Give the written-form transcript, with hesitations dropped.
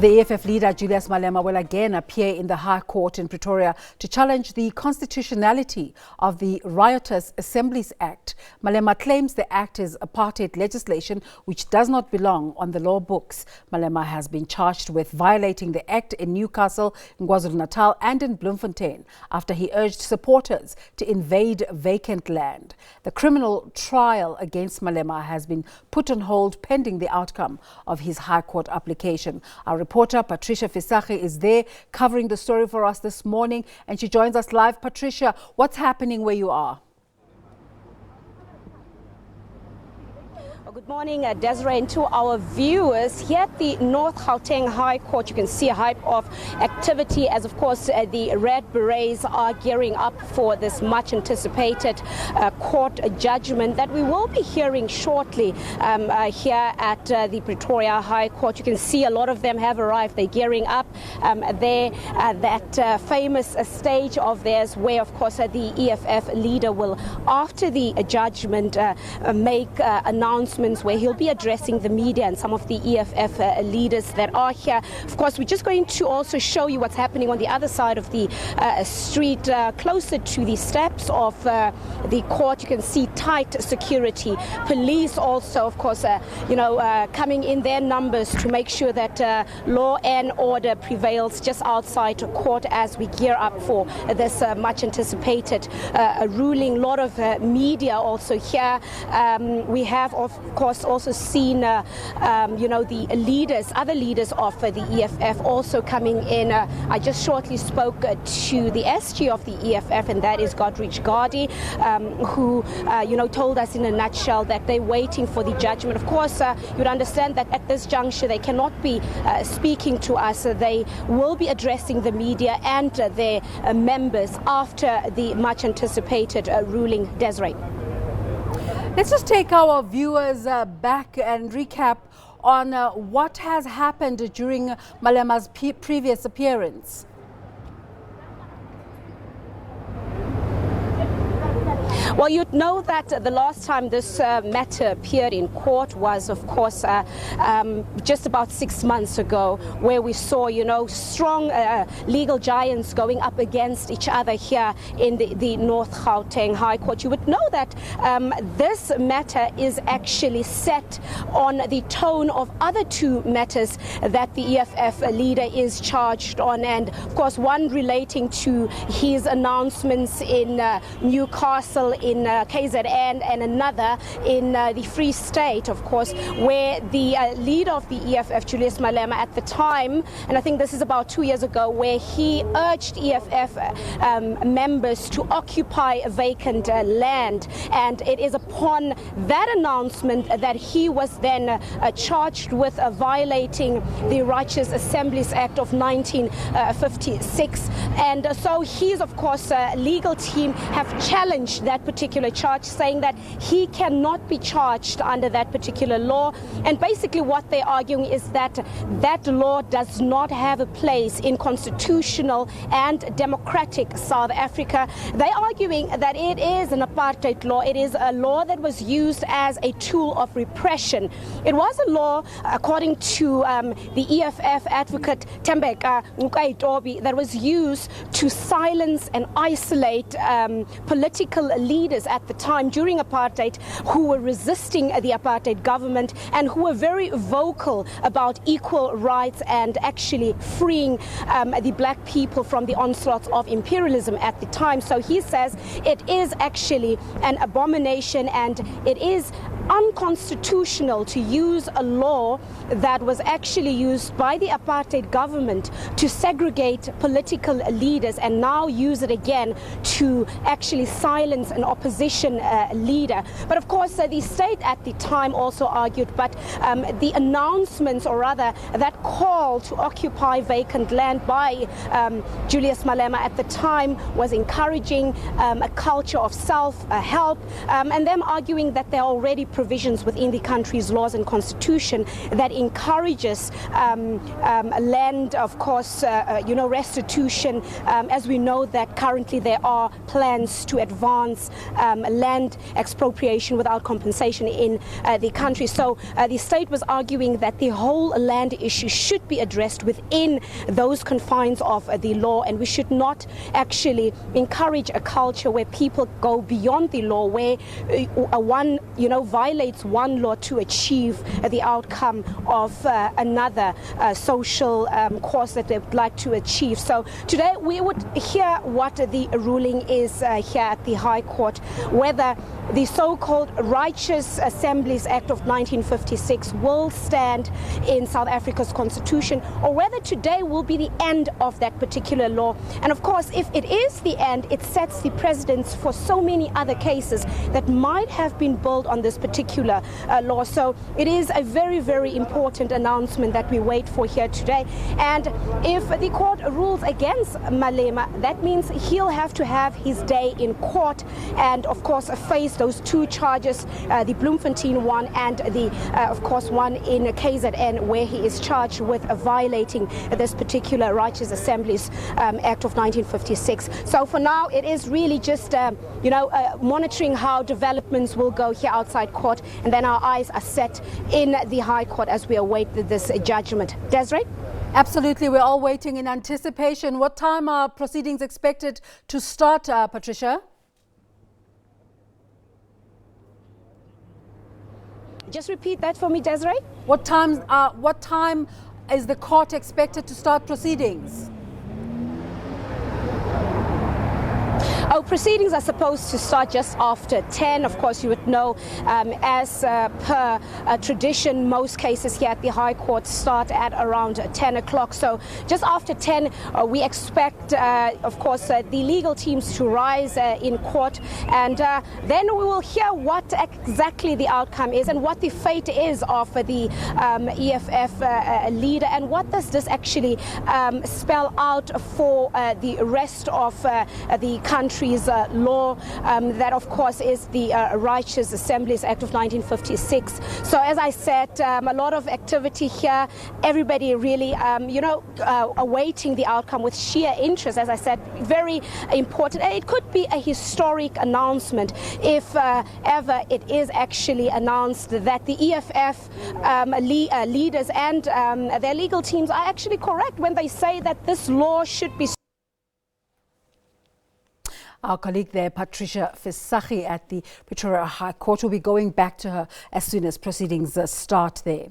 The EFF leader Julius Malema will again appear in the High Court in Pretoria to challenge the constitutionality of the Riotous Assemblies Act. Malema claims the act is apartheid legislation which does not belong on the law books. Malema has been charged with violating the act in Newcastle, in KwaZulu-Natal and in Bloemfontein after he urged supporters to invade vacant land. The criminal trial against Malema has been put on hold pending the outcome of his High Court application. Our reporter Patricia Visagie is there covering the story for us this morning, and she joins us live. Patricia, what's happening where you are? Good morning, Desiree, and to our viewers. Here at the North Gauteng High Court, you can see a hype of activity as, of course, the Red Berets are gearing up for this much-anticipated court judgment that we will be hearing shortly here at the Pretoria High Court. You can see a lot of them have arrived. They're gearing up there, that famous stage of theirs where, of course, the EFF leader will, after the judgment, make announcements where he'll be addressing the media and some of the EFF leaders that are here. Of course, we're just going to also show you what's happening on the other side of the street, closer to the steps of the court. You can see tight security. Police also, of course, coming in their numbers to make sure that law and order prevails just outside the court as we gear up for this much anticipated ruling. A lot of media also here. We have, of course, also seen the leaders, other leaders of the EFF also coming in. I just shortly spoke to the SG of the EFF, and that is Godrich Gardy, who told us in a nutshell that they're waiting for the judgment. Of course, you'd understand that at this juncture they cannot be speaking to us. They will be addressing the media and their members after the much anticipated ruling. Desiree. Let's just take our viewers back and recap on what has happened during Malema's previous appearance. Well, you'd know that the last time this matter appeared in court was, of course, just about 6 months ago, where we saw, strong legal giants going up against each other here in the North Gauteng High Court. You would know that this matter is actually set on the tone of other two matters that the EFF leader is charged on, and of course one relating to his announcements in Newcastle, in KZN, and another in the Free State, of course, where the leader of the EFF, Julius Malema, at the time, and I think this is about 2 years ago, where he urged EFF members to occupy vacant land. And it is upon that announcement that he was then charged with violating the Riotous Assemblies Act of 1956. And so his, of course, legal team have challenged that particular charge, saying that he cannot be charged under that particular law. And basically what they're arguing is that that law does not have a place in constitutional and democratic South Africa. They're arguing that it is an apartheid law. It is a law that was used as a tool of repression. It was a law, according to the EFF advocate Tembeka Nkaitobi, that was used to silence and isolate political leaders at the time during apartheid who were resisting the apartheid government and who were very vocal about equal rights and actually freeing the black people from the onslaughts of imperialism at the time. So he says it is actually an abomination and it is unconstitutional to use a law that was actually used by the apartheid government to segregate political leaders and now use it again to actually silence an opposition leader. But of course, the state at the time also argued, but the announcements, or rather that call to occupy vacant land by Julius Malema at the time, was encouraging a culture of self-help, and them arguing that there are already provisions within the country's laws and constitution that encourages land, of course, restitution, as we know that currently there are plans to advance land expropriation without compensation in the country. So the state was arguing that the whole land issue should be addressed within those confines of the law, and we should not actually encourage a culture where people go beyond the law, where one violates one law to achieve the outcome of another social cause that they would like to achieve. So today we would hear what the ruling is here at the High Court, whether the so-called Riotous Assemblies Act of 1956 will stand in South Africa's constitution, or whether today will be the end of that particular law. And of course, if it is the end, it sets the precedents for so many other cases that might have been built on this particular law. So it is a very, very important announcement that we wait for here today. And if the court rules against Malema, that means he'll have to have his day in court and, of course, face those two charges, the Bloemfontein one and the, of course, one in KZN, where he is charged with violating this particular Riotous Assemblies Act of 1956. So for now, it is really just, monitoring how developments will go here outside court, and then our eyes are set in the High Court as we await this judgment. Desiree? Absolutely, we're all waiting in anticipation. What time are proceedings expected to start, Patricia? Just repeat that for me, Desiree. What time is the court expected to start proceedings? Proceedings are supposed to start just after 10. Of course, you would know, as per tradition, most cases here at the High Court start at around 10 o'clock. So just after 10, we expect, of course, the legal teams to rise in court. And then we will hear what exactly the outcome is and what the fate is of the EFF leader, and what does this actually spell out for the rest of the country's law, that of course is the Riotous Assemblies Act of 1956. So as I said, a lot of activity here, everybody really awaiting the outcome with sheer interest. As I said, very important. It could be a historic announcement if ever it is actually announced that the EFF leaders and their legal teams are actually correct when they say that this law should be. Our colleague there, Patricia Visagie at the Pretoria High Court, will be going back to her as soon as proceedings start there.